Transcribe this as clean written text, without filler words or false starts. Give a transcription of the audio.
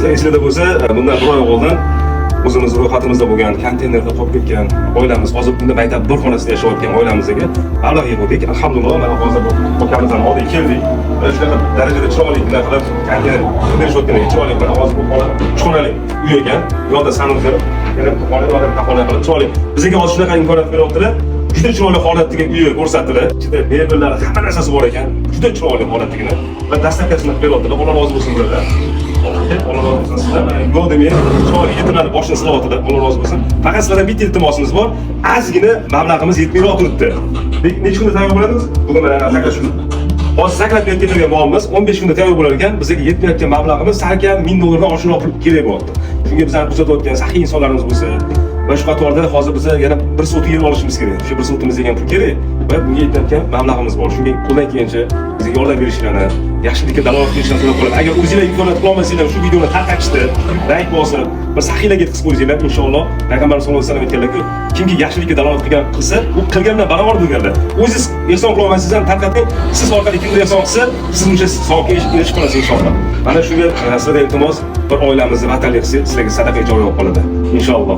sizlar esingizda bo'lsa, bundan bir oy oldin o'zimiz ro'yxatimizda bo'lgan, konteynerda qolib ketgan oilamiz, hozir bunda maktab bir xonasida yashayotgan oilamizga mablag' yig'dik. Alhamdulillah, mana hozir okamizdan oldik, keldik. Shunaqa darajada chiroyli qilib konteyner berishayotganiga chiroyli, mana hozir bu xona 3 xonali uy ekan. Yo'lda sanuzer, yana xona qilib chiroyli. Bizga hozir shunaqa imkoniyat beryaptilar. Juda chiroyli holatdagi uy ko'rsatdilar. Ichida mebellari, hamma narsasi bor ekan. Juda chiroyli holatdagina. Va dastlabkasini beryaptilar. Alloh rozi bo'lsin ulardan. Alloh rozi bo'lsin sizlar. Go demay, chiroyli yetimlarni boshini silayotdi. Alloh rozi bo'lsin. Faqat sizlardan bitta iltimosimiz bor. Ozgina mablag'imiz yetmayroq turibdi. Necha kunda tayyor bo'ladimiz? Bugun mana faqat shu. Hozir saklab ketgan molimiz 15 kunda tayyor bo'lar ekan. Bizga yetmayotgan mablag'imiz salkam $1000 dan oshiqroq kerak bo'lyapti. Shunga bizlarni kuzatayotgan saxiy insonlarimiz bo'lsa, va shu qatorda hozir biz yana bir so'tga yer olishimiz kerak. Shu bir so'timiz degan pul kerak va bunga yetayotgan mablag'imiz bor. Shunga qo'ldan kelgancha bizga yordam berishlarini, yaxshilikka dalolat qilishni so'rab qolaman. Agar o'zingizlar imkoniyat qila olmasanglar, shu videoni tarqatishni, like bosib, bir saxiylarga yetkazib qo'ysanglar, inshaalloh Payg'ambarimiz sollallohu alayhi vasallam aytganlar-ku, kimki yaxshilikka dalolat qilsa, u qilgandan barobar bo'lganlar. O'zingiz ehson qila olmaysiz ham tarqating, siz orqali kimdir ehson qilsa, siz uncha savobga erishib qolasiz inshaalloh. Mana shunga sizlarga iltimos, bir oilamizni vatanli qilsak, sizlarga sadaqa joriy bo'lib qoladi inshaalloh.